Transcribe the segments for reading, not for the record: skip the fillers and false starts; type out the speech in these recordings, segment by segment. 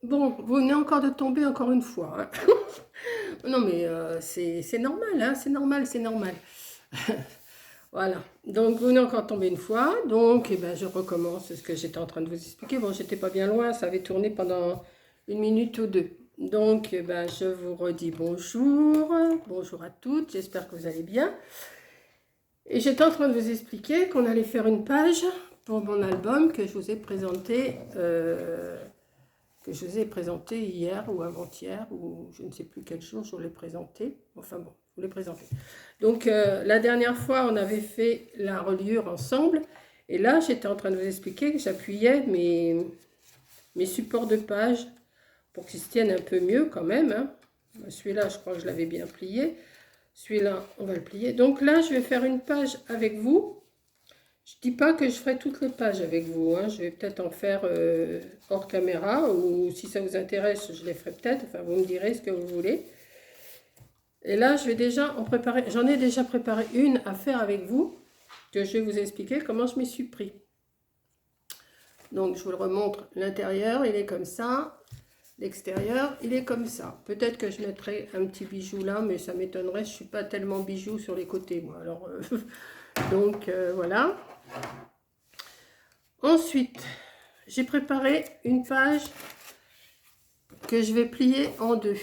Bon, vous venez encore de tomber encore une fois, hein. Non mais c'est normal, hein, c'est normal, c'est normal. Voilà, donc vous venez encore de tomber une fois, donc eh ben, je recommence ce que j'étais en train de vous expliquer. Bon, j'étais pas bien loin, ça avait tourné pendant une minute ou deux. Donc eh ben, je vous redis bonjour, bonjour à toutes, j'espère que vous allez bien. Et j'étais en train de vous expliquer qu'on allait faire une page pour mon album que je vous ai présenté hier ou avant-hier, ou je ne sais plus quel jour je vous l'ai présenté. Enfin bon, je vous l'ai présenté. Donc la dernière fois, on avait fait la reliure ensemble. Et là, j'étais en train de vous expliquer que j'appuyais mes supports de page pour qu'ils se tiennent un peu mieux quand même, hein. Celui-là, je crois que je l'avais bien plié. Celui-là, on va le plier. Donc là, je vais faire une page avec vous. Je ne dis pas que je ferai toutes les pages avec vous, hein. Je vais peut-être en faire hors caméra, ou si ça vous intéresse, je les ferai peut-être. Enfin, vous me direz ce que vous voulez. Et là, je vais déjà en préparer. J'en ai déjà préparé une à faire avec vous, que je vais vous expliquer comment je m'y suis pris. Donc, je vous le remontre. L'intérieur, il est comme ça. L'extérieur, il est comme ça. Peut-être que je mettrai un petit bijou là, mais ça m'étonnerait. Je ne suis pas tellement bijou sur les côtés, moi. Alors, donc, voilà. Ensuite, j'ai préparé une page que je vais plier en deux.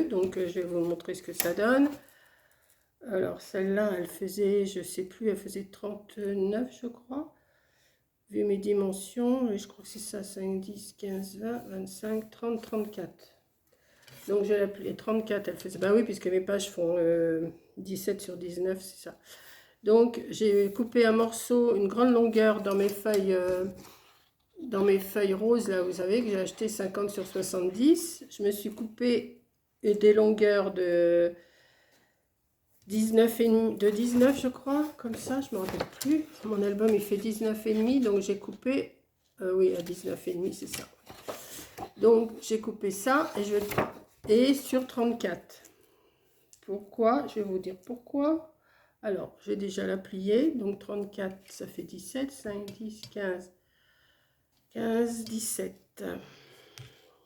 Donc je vais vous montrer ce que ça donne. Alors, celle-là, elle faisait, je ne sais plus, elle faisait 39, je crois. Vu mes dimensions, et je crois que c'est ça, 5, 10, 15, 20, 25, 30, 34. Donc, je vais la plier 34, elle faisait, bah oui, puisque mes pages font 17 sur 19, c'est ça. Donc, j'ai coupé un morceau, une grande longueur dans mes feuilles roses, là, vous savez, que j'ai acheté 50 sur 70. Je me suis coupé des longueurs de 19 je crois, comme ça, je ne me rappelle plus. Mon album, il fait 19,5, donc j'ai coupé, oui, à 19,5, c'est ça. Donc, j'ai coupé ça, et sur 34. Pourquoi? Je vais vous dire pourquoi. Alors, j'ai déjà la pliée, donc 34, ça fait 17, 5, 10, 15, 15, 17.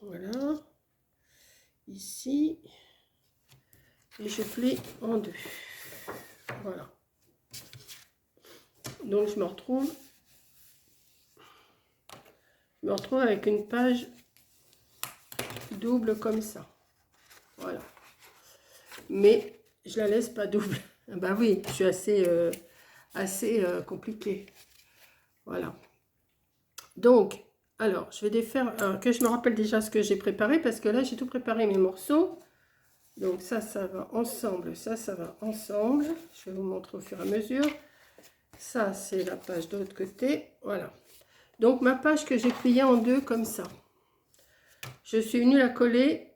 Voilà. Ici. Et je plie en deux. Voilà. Donc, je me retrouve avec une page double comme ça. Voilà. Mais je la laisse pas double. Bah oui, je suis assez compliquée. Voilà. Donc, alors, je vais défaire, que je me rappelle déjà ce que j'ai préparé, parce que là, j'ai tout préparé mes morceaux. Donc ça va ensemble, ça va ensemble. Je vais vous montrer au fur et à mesure. Ça, c'est la page de l'autre côté. Voilà. Donc, ma page que j'ai pliée en deux comme ça. Je suis venue la coller,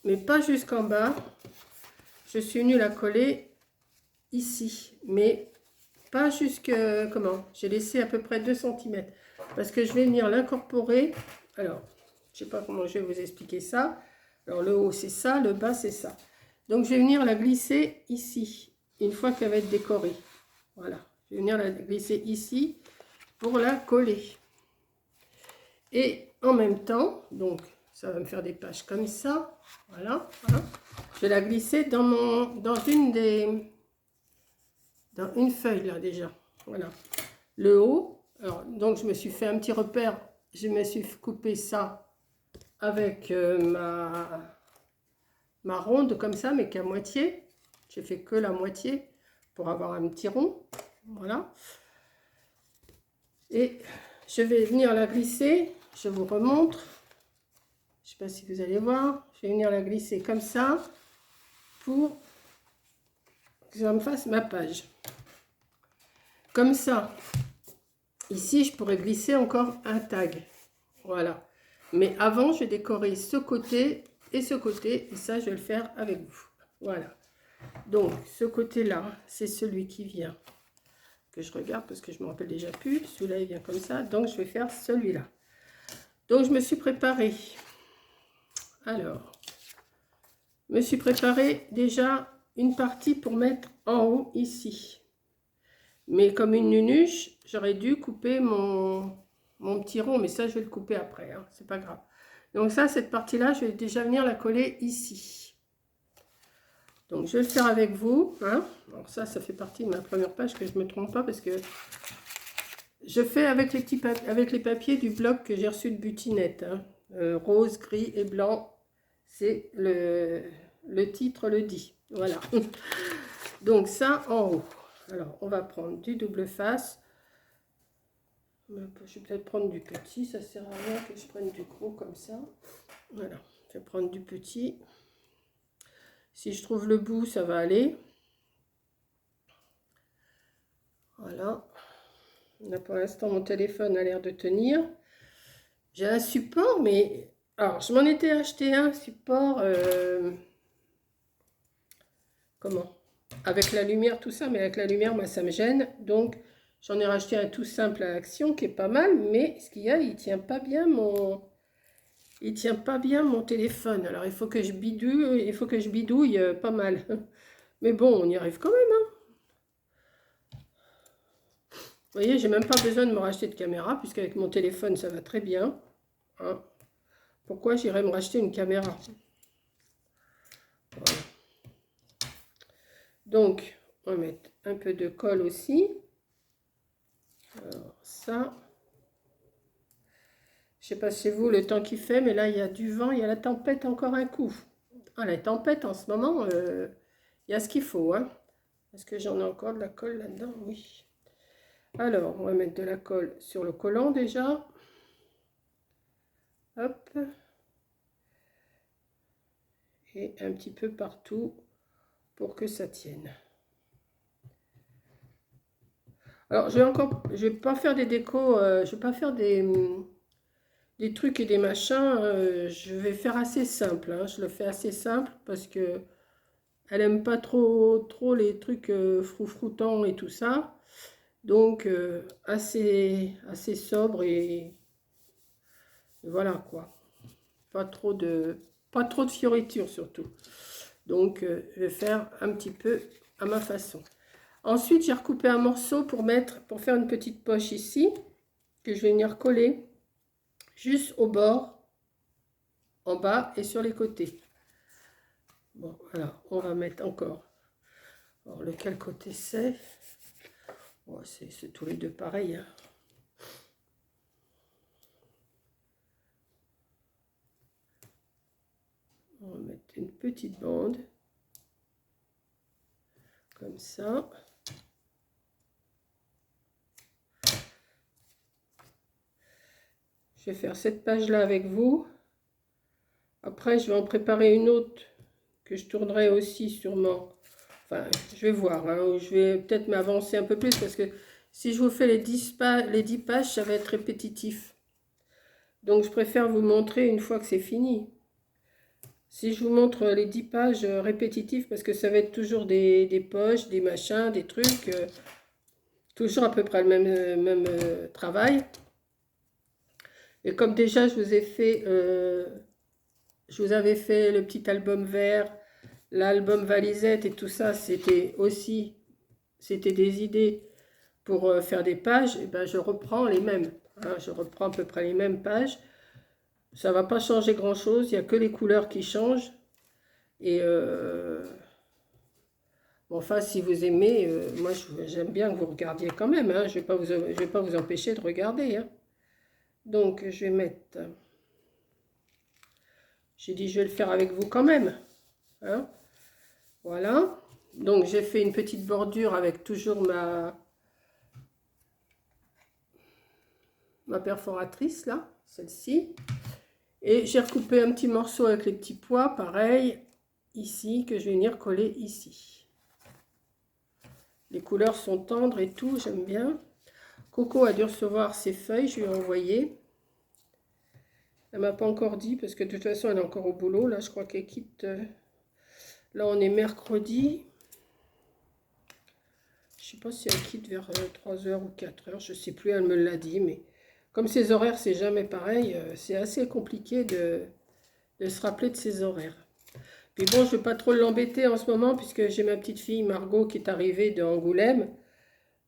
mais pas jusqu'en bas. Je suis venue la coller ici, mais pas jusque... Comment? J'ai laissé à peu près 2 cm. Parce que je vais venir l'incorporer. Alors, je ne sais pas comment je vais vous expliquer ça. Alors, le haut, c'est ça. Le bas, c'est ça. Donc, je vais venir la glisser ici, une fois qu'elle va être décorée. Voilà. Je vais venir la glisser ici pour la coller. Et en même temps, donc, ça va me faire des pages comme ça. Voilà. Voilà. Je vais la glisser dans une feuille, là, déjà. Voilà. Le haut. Alors, donc, je me suis fait un petit repère. Je me suis coupé ça avec ma ronde comme ça, mais qu'à moitié. J'ai fait que la moitié pour avoir un petit rond. Voilà. Et je vais venir la glisser. Je vous remontre. Je ne sais pas si vous allez voir. Je vais venir la glisser comme ça pour que ça me fasse ma page. Comme ça. Ici, je pourrais glisser encore un tag. Voilà. Mais avant, je vais décorer ce côté et ce côté. Et ça, je vais le faire avec vous. Voilà. Donc, ce côté-là, c'est celui qui vient. Que je regarde parce que je ne me rappelle déjà plus. Celui-là, il vient comme ça. Donc, je vais faire celui-là. Donc, je me suis préparée. Alors, je me suis préparée déjà une partie pour mettre en haut ici. Mais comme une nunuche, j'aurais dû couper mon mon petit rond, mais ça, je vais le couper après, hein, c'est pas grave. Donc ça, cette partie-là, je vais déjà venir la coller ici. Donc, je vais le faire avec vous, hein. Alors ça fait partie de ma première page, que je ne me trompe pas, parce que je fais avec les papiers du blog que j'ai reçu de Butinette, hein. Rose, gris et blanc, c'est le titre le dit. Voilà. Donc ça en haut. Alors on va prendre du double face. Je vais peut-être prendre du petit, ça sert à rien que je prenne du gros comme ça. Voilà, je vais prendre du petit. Si je trouve le bout, ça va aller. Voilà. Là pour l'instant mon téléphone a l'air de tenir. J'ai un support, mais... Alors, je m'en étais acheté un support... Comment? Avec la lumière, tout ça, mais avec la lumière, moi, ça me gêne. Donc, j'en ai racheté un tout simple à Action, qui est pas mal, mais ce qu'il y a, il tient pas bien mon... Il tient pas bien mon téléphone. Alors, il faut que je bidouille pas mal. Mais bon, on y arrive quand même, hein. Vous voyez, j'ai même pas besoin de me racheter de caméra, puisqu'avec mon téléphone, ça va très bien. Hein. Pourquoi j'irais me racheter une caméra? Voilà. Donc, on va mettre un peu de colle aussi. Alors, ça. Je sais pas chez vous le temps qu'il fait, mais là, il y a du vent, il y a la tempête encore un coup. Ah, la tempête, en ce moment, il y a ce qu'il faut, hein. Est-ce que j'en ai encore de la colle là-dedans? Oui. Alors, on va mettre de la colle sur le collant déjà. Hop. Et un petit peu partout pour que ça tienne. Alors, je vais pas faire des décos, je vais pas faire des trucs et des machins. Je vais faire assez simple, hein. Je le fais assez simple parce que elle aime pas trop les trucs froufroutants et tout ça. Donc, assez sobre et voilà quoi. Pas trop de fioritures surtout. Donc, je vais faire un petit peu à ma façon. Ensuite, j'ai recoupé un morceau pour faire une petite poche ici, que je vais venir coller juste au bord, en bas et sur les côtés. Bon, voilà, on va mettre encore. Alors, lequel côté c'est? Oh, c'est tous les deux pareil, hein. On va mettre une petite bande, comme ça. Je vais faire cette page-là avec vous. Après, je vais en préparer une autre que je tournerai aussi sûrement. Enfin, je vais voir, hein. Je vais peut-être m'avancer un peu plus parce que si je vous fais les 10 pages, ça va être répétitif. Donc, je préfère vous montrer une fois que c'est fini. Si je vous montre les 10 pages répétitives, parce que ça va être toujours des poches, des machins, des trucs, toujours à peu près le même travail. Et comme déjà je vous ai fait, je vous avais fait le petit album vert, l'album valisette et tout ça, c'était des idées pour faire des pages, et ben je reprends les mêmes, hein, je reprends à peu près les mêmes pages. Ça va pas changer grand chose, il n'y a que les couleurs qui changent. Et bon, enfin, si vous aimez, moi j'aime bien que vous regardiez quand même, hein, je vais pas vous empêcher de regarder, hein. Donc je vais mettre, j'ai dit je vais le faire avec vous quand même, hein. Voilà, donc j'ai fait une petite bordure avec toujours ma perforatrice là, celle-ci. Et j'ai recoupé un petit morceau avec les petits pois, pareil, ici, que je vais venir coller ici. Les couleurs sont tendres et tout, j'aime bien. Coco a dû recevoir ses feuilles, je lui ai envoyé. Elle m'a pas encore dit, parce que de toute façon, elle est encore au boulot. Là, je crois qu'elle quitte... Là, on est mercredi. Je sais pas si elle quitte vers 3h ou 4h, je sais plus, elle me l'a dit, mais... Comme ses horaires, c'est jamais pareil, c'est assez compliqué de se rappeler de ses horaires. Puis bon, je ne vais pas trop l'embêter en ce moment, puisque j'ai ma petite fille Margot qui est arrivée d'Angoulême.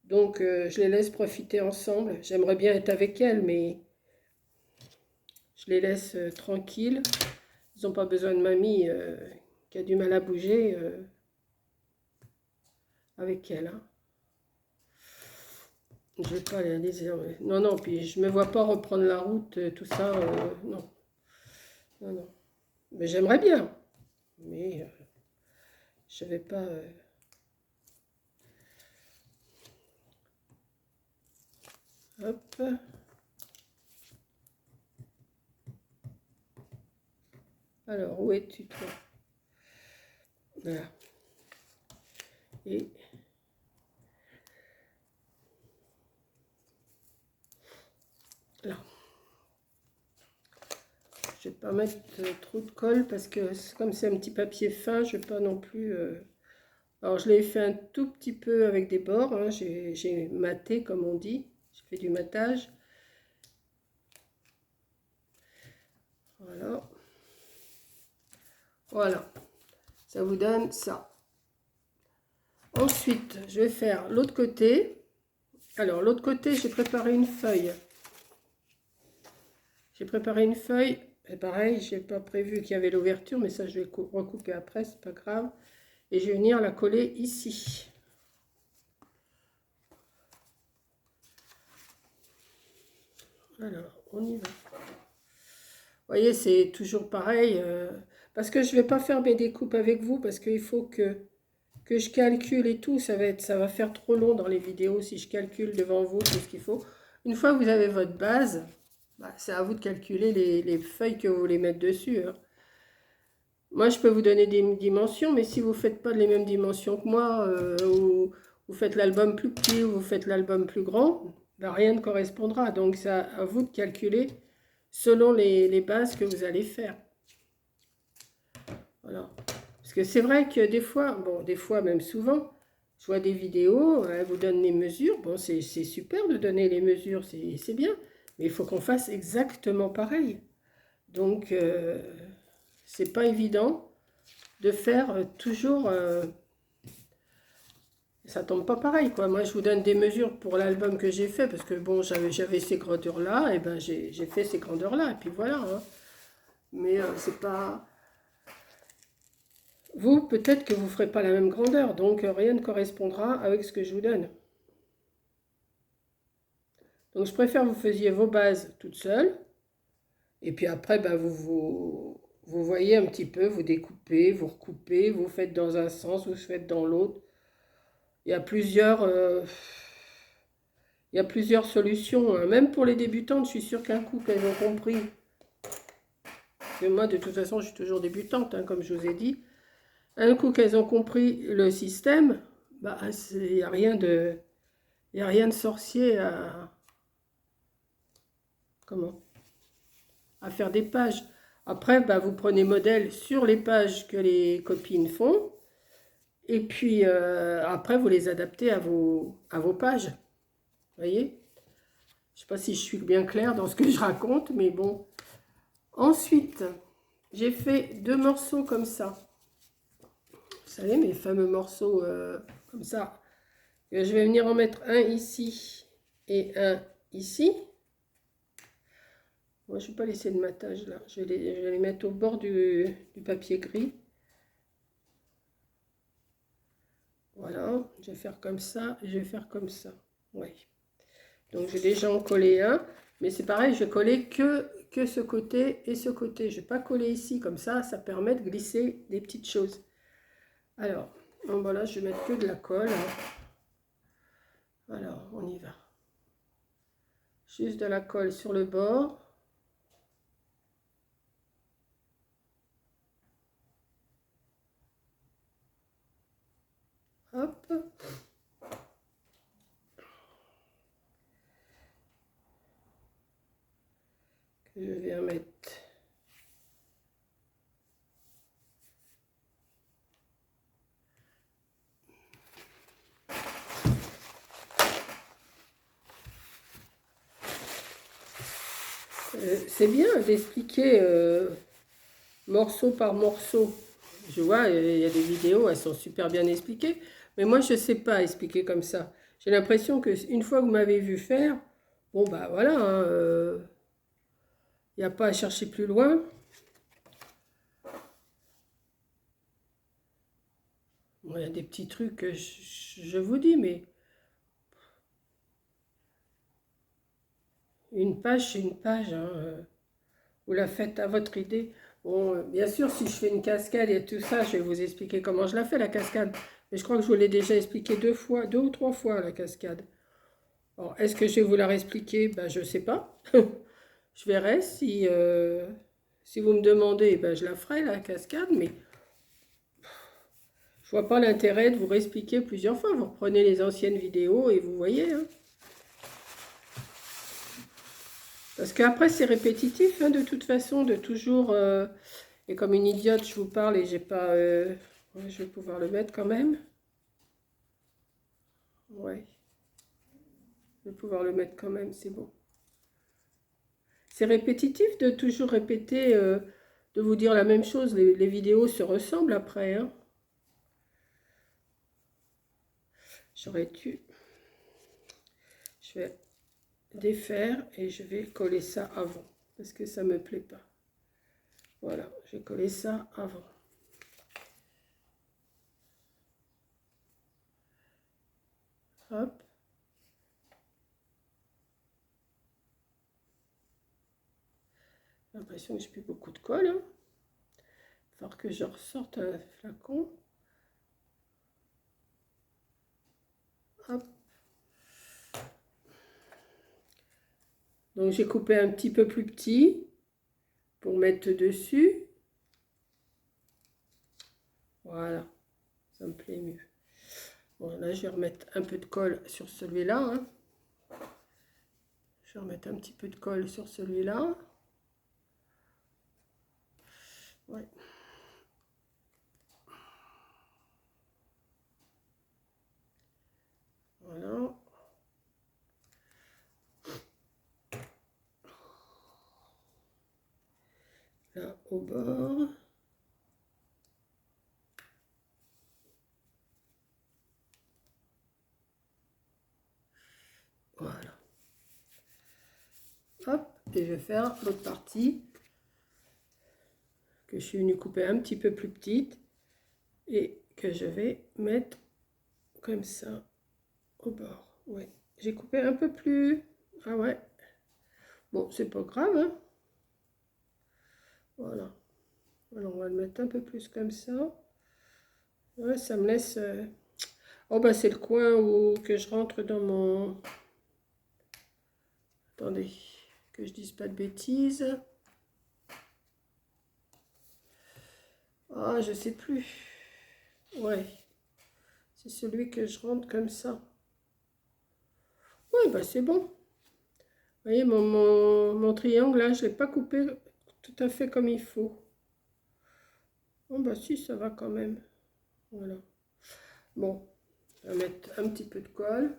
Donc, je les laisse profiter ensemble. J'aimerais bien être avec elles, mais je les laisse tranquilles. Ils n'ont pas besoin de mamie qui a du mal à bouger avec elles. Hein. Je vais pas les... Non, non, puis je me vois pas reprendre la route, tout ça. Non, non, non. Mais j'aimerais bien. Mais je vais pas... Hop. Alors, où es-tu, toi? Voilà. Et... là. Je vais pas mettre trop de colle parce que comme c'est un petit papier fin, je vais pas non plus... Alors, je l'ai fait un tout petit peu avec des bords. Hein. J'ai maté, comme on dit. J'ai fait du matage. Voilà. Voilà. Ça vous donne ça. Ensuite, je vais faire l'autre côté. Alors, l'autre côté, j'ai préparé une feuille. J'ai préparé une feuille. Et pareil, je n'ai pas prévu qu'il y avait l'ouverture, mais ça, je vais recouper après, c'est pas grave. Et je vais venir la coller ici. Alors, on y va. Vous voyez, c'est toujours pareil. Parce que je ne vais pas faire mes découpes avec vous, parce qu'il faut que je calcule et tout. Ça va faire trop long dans les vidéos si je calcule devant vous tout ce qu'il faut. Une fois que vous avez votre base, bah, c'est à vous de calculer les feuilles que vous voulez mettre dessus. Hein. Moi, je peux vous donner des dimensions, mais si vous ne faites pas les mêmes dimensions que moi, ou vous faites l'album plus petit, ou vous faites l'album plus grand, ben, rien ne correspondra. Donc, c'est à vous de calculer selon les bases que vous allez faire. Voilà. Parce que c'est vrai que des fois, bon, des fois même souvent, je vois des vidéos, elles vous donnent les mesures. Bon, c'est super de donner les mesures, c'est bien. Mais il faut qu'on fasse exactement pareil. Donc, c'est pas évident de faire toujours... ça tombe pas pareil, quoi. Moi, je vous donne des mesures pour l'album que j'ai fait, parce que, bon, j'avais ces grandeurs-là, et ben j'ai fait ces grandeurs-là, et puis voilà. Hein. Mais c'est pas... Vous, peut-être que vous ne ferez pas la même grandeur, donc rien ne correspondra avec ce que je vous donne. Donc, je préfère que vous faisiez vos bases toutes seules, et puis après, ben, vous voyez un petit peu, vous découpez, vous recoupez, vous faites dans un sens, vous faites dans l'autre. Il y a plusieurs solutions. Hein. Même pour les débutantes, je suis sûre qu'un coup qu'elles ont compris. Et moi, de toute façon, je suis toujours débutante, hein, comme je vous ai dit. Un coup qu'elles ont compris le système, bah, il n'y a rien de sorcier à faire des pages. Après, bah, vous prenez modèle sur les pages que les copines font. Et puis, après, vous les adaptez à vos pages. Vous voyez? Je ne sais pas si je suis bien claire dans ce que je raconte, mais bon. Ensuite, j'ai fait 2 morceaux comme ça. Vous savez, mes fameux morceaux comme ça. Je vais venir en mettre un ici et un ici. Moi, je ne vais pas laisser de matage là. Je vais les mettre au bord du papier gris. Voilà, je vais faire comme ça et je vais faire comme ça. Oui. Donc, j'ai déjà en collé un. Mais c'est pareil, je vais coller que ce côté et ce côté. Je ne vais pas coller ici comme ça. Ça permet de glisser des petites choses. Alors, bon, voilà, je vais mettre que de la colle. Alors, on y va. Juste de la colle sur le bord. Hop. Que je viens mettre. C'est bien d'expliquer morceau par morceau. Je vois, il y a des vidéos, elles sont super bien expliquées. Mais moi, je ne sais pas expliquer comme ça. J'ai l'impression que une fois que vous m'avez vu faire, bon bah voilà, il n'y a pas à chercher plus loin. Bon, il y a des petits trucs que je vous dis, mais une page, c'est une page. Hein, vous la faites à votre idée. Bon, bien sûr, si je fais une cascade et tout ça, je vais vous expliquer comment je la fais, la cascade. Mais je crois que je vous l'ai déjà expliqué 2 fois, 2 ou 3 fois, la cascade. Alors, est-ce que je vais vous la réexpliquer? Ben, je ne sais pas. Je verrai si vous me demandez, ben, je la ferai, la cascade, mais je vois pas l'intérêt de vous réexpliquer plusieurs fois. Vous reprenez les anciennes vidéos et vous voyez. Hein. Parce qu'après, c'est répétitif, hein, de toute façon, de toujours... et comme une idiote, je vous parle et j'ai pas... ouais, je vais pouvoir le mettre quand même. Ouais. Je vais pouvoir le mettre quand même, c'est bon. C'est répétitif de toujours répéter, de vous dire la même chose. Les vidéos se ressemblent après. Hein. J'aurais dû... Je vais défaire et je vais coller ça avant. Parce que ça ne me plaît pas. Voilà, j'ai collé ça avant. Hop. J'ai l'impression que j'ai plus beaucoup de colle. Hein. Il va falloir que je ressorte un flacon. Hop. Donc j'ai coupé un petit peu plus petit pour mettre dessus. Voilà, ça me plaît mieux. Bon, là je vais remettre un peu de colle sur celui-là. Hein. Je vais remettre un petit peu de colle sur celui-là. Ouais. Voilà. Là au bord. Voilà. Hop, et je vais faire l'autre partie que je suis venue couper un petit peu plus petite et que je vais mettre comme ça au bord. Ouais, j'ai coupé un peu plus. Ah ouais. Bon, c'est pas grave. Hein. Voilà. Alors, on va le mettre un peu plus comme ça. Ouais, ça me laisse... Oh, bah, c'est le coin où que je rentre dans mon... Attendez, que je dise pas de bêtises. Ah, je sais plus. Ouais. C'est celui que je rentre comme ça. Ouais, bah, c'est bon. Vous voyez, mon triangle, là, je ne l'ai pas coupé tout à fait comme il faut. Bon, bah, si, ça va quand même. Voilà. Bon, on va mettre un petit peu de colle.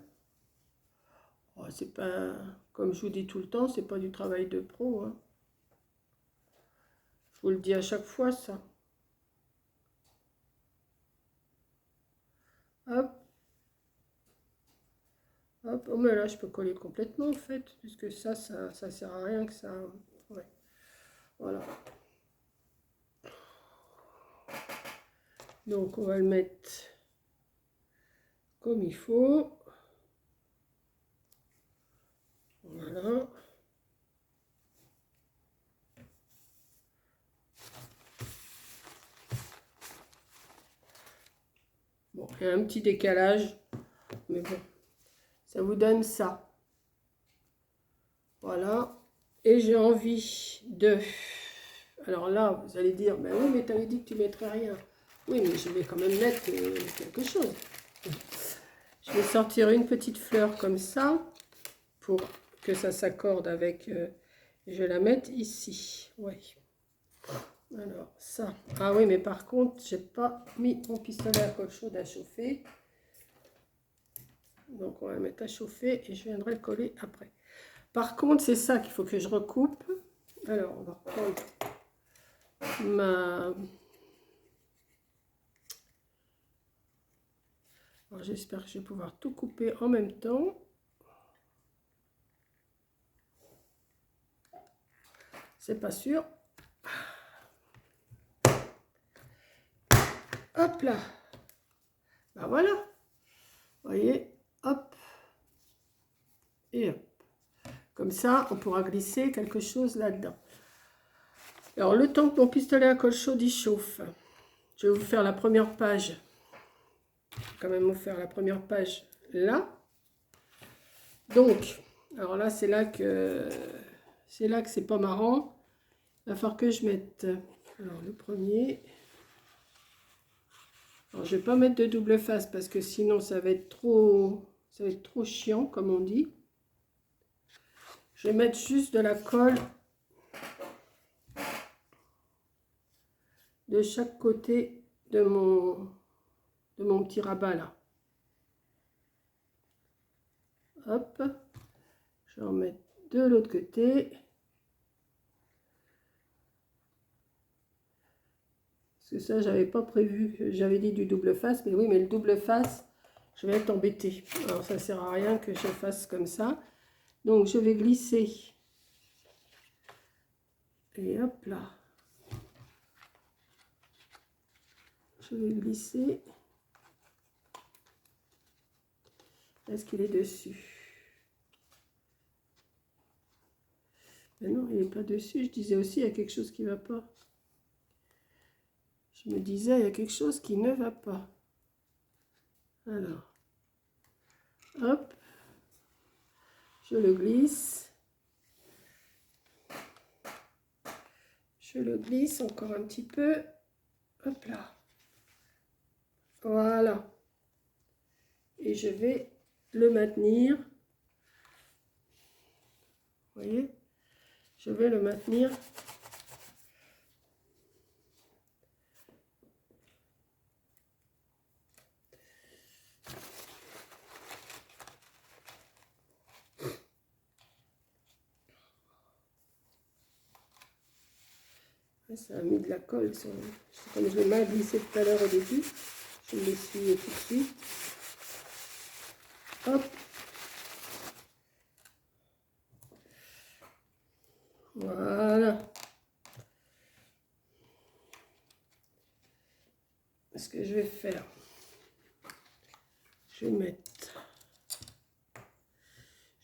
Oh, c'est pas, comme je vous dis tout le temps, c'est pas du travail de pro. Hein. Je vous le dis à chaque fois, ça. Hop. Hop. Oh, mais là, je peux coller complètement, en fait, puisque ça sert à rien que ça... Ouais. Voilà. Donc, on va le mettre comme il faut. Voilà. Bon, il y a un petit décalage, mais bon, ça vous donne ça. Voilà. Et j'ai envie de... Alors là, vous allez dire, ben oui, mais tu avais dit que tu ne mettrais rien. Oui, mais je vais quand même mettre quelque chose. Je vais sortir une petite fleur comme ça, pour que ça s'accorde avec... je vais la mettre ici. Oui. Alors, ça. Ah oui, mais par contre, j'ai pas mis mon pistolet à colle chaude à chauffer. Donc, on va le mettre à chauffer et je viendrai le coller après. Par contre, c'est ça qu'il faut que je recoupe. Alors, on va reprendre ma... j'espère que je vais pouvoir tout couper en même temps. C'est pas sûr. Hop là. Ben voilà. Vous voyez, hop. Et hop. Comme ça, on pourra glisser quelque chose là-dedans. Alors, le temps que mon pistolet à colle chaude il chauffe, je vais vous faire la première page. Je vais quand même vous faire la première page là. Donc, alors là, c'est là que c'est pas marrant. Il va falloir que je mette, alors le premier. Alors, je vais pas mettre de double face parce que sinon ça va être trop chiant, comme on dit. Je vais mettre juste de la colle de chaque côté de mon petit rabat là. Hop, je vais en mettre de l'autre côté. Parce que ça, j'avais pas prévu, j'avais dit du double face, mais oui, mais le double face, je vais être embêtée. Alors ça sert à rien que je fasse comme ça. Donc je vais glisser. Et hop là. Je vais glisser. Est-ce qu'il est dessus? Mais non, il n'est pas dessus. Je disais aussi, il y a quelque chose qui ne va pas. Je me disais, il y a quelque chose qui ne va pas. Alors, hop, je le glisse. Je le glisse encore un petit peu. Hop là. Voilà. Et je vais le maintenir. Vous voyez? Je vais le maintenir. Ça a mis de la colle. Comme je l'ai mal glissé tout à l'heure au début, je l'essuie tout de suite. Hop. Voilà. Ce que je vais faire, je vais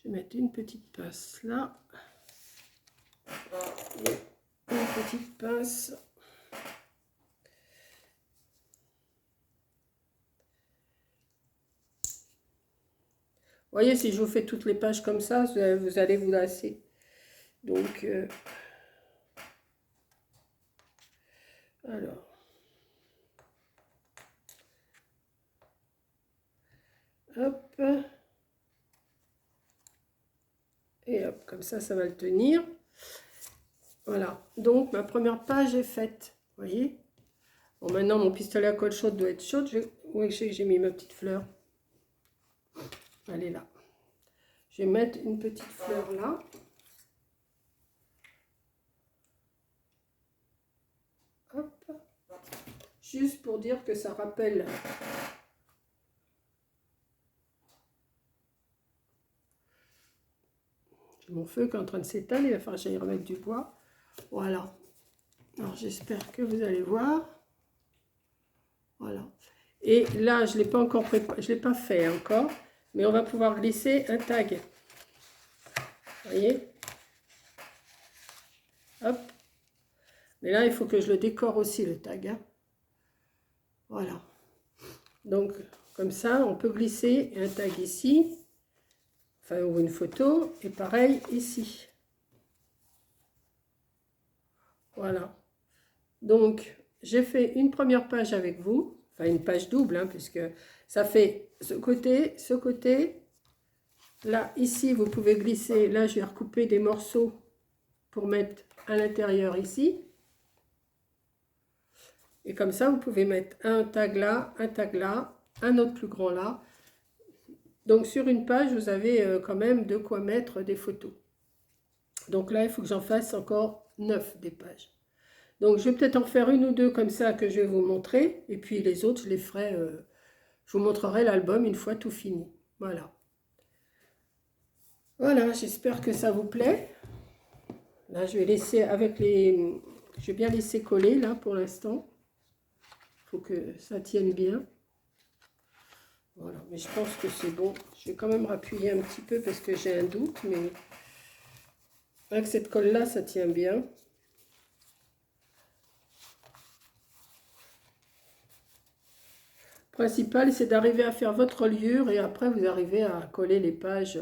mettre une petite pince là. Et une petite pince. Vous voyez, si je vous fais toutes les pages comme ça, vous allez vous lasser. Donc, alors. Hop. Et hop, comme ça, ça va le tenir. Voilà. Donc, ma première page est faite. Vous voyez? Bon, maintenant, mon pistolet à colle chaude doit être chaud. Oui, j'ai mis ma petite fleur. Elle est là. Je vais mettre une petite fleur là. Hop. Juste pour dire que ça rappelle. J'ai mon feu qui est en train de s'éteindre. Il va falloir que j'aille remettre du bois. Voilà. Alors, j'espère que vous allez voir. Voilà. Et là, je ne l'ai pas encore préparé. Je ne l'ai pas fait encore. Mais on va pouvoir glisser un tag. Vous voyez? Hop. Mais là, il faut que je le décore aussi, le tag. Hein. Voilà. Donc, comme ça, on peut glisser un tag ici. Enfin, ou une photo. Et pareil, ici. Voilà. Donc, j'ai fait une première page avec vous. Enfin, une page double, hein, puisque ça fait ce côté, ce côté. Là, ici, vous pouvez glisser. Là, je vais recouper des morceaux pour mettre à l'intérieur ici. Et comme ça, vous pouvez mettre un tag là, un autre plus grand là. Donc, sur une page, vous avez quand même de quoi mettre des photos. Donc là, il faut que j'en fasse encore 9 des pages. Donc, je vais peut-être en faire une ou deux comme ça que je vais vous montrer. Et puis, les autres, je les ferai Je vous montrerai l'album une fois tout fini. Voilà. Voilà, j'espère que ça vous plaît. Là, je vais laisser avec les... Je vais bien laisser coller, là, pour l'instant. Il faut que ça tienne bien. Voilà, mais je pense que c'est bon. Je vais quand même rappuyer un petit peu parce que j'ai un doute, mais avec cette colle-là, ça tient bien. Le principal, c'est d'arriver à faire votre reliure et après, vous arrivez à coller les pages.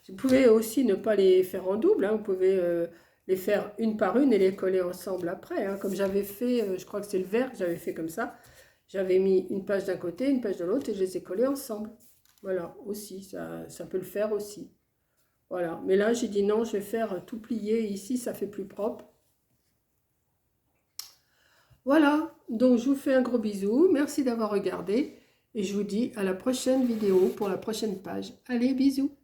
Vous pouvez aussi ne pas les faire en double, hein. Vous pouvez les faire une par une et les coller ensemble après, hein. Comme j'avais fait, je crois que c'est le vert que j'avais fait comme ça. J'avais mis une page d'un côté, une page de l'autre et je les ai collées ensemble. Voilà, aussi, ça peut le faire aussi. Voilà, mais là j'ai dit non, je vais faire tout plier ici, ça fait plus propre. Voilà, donc je vous fais un gros bisou, merci d'avoir regardé et je vous dis à la prochaine vidéo pour la prochaine page. Allez, bisous!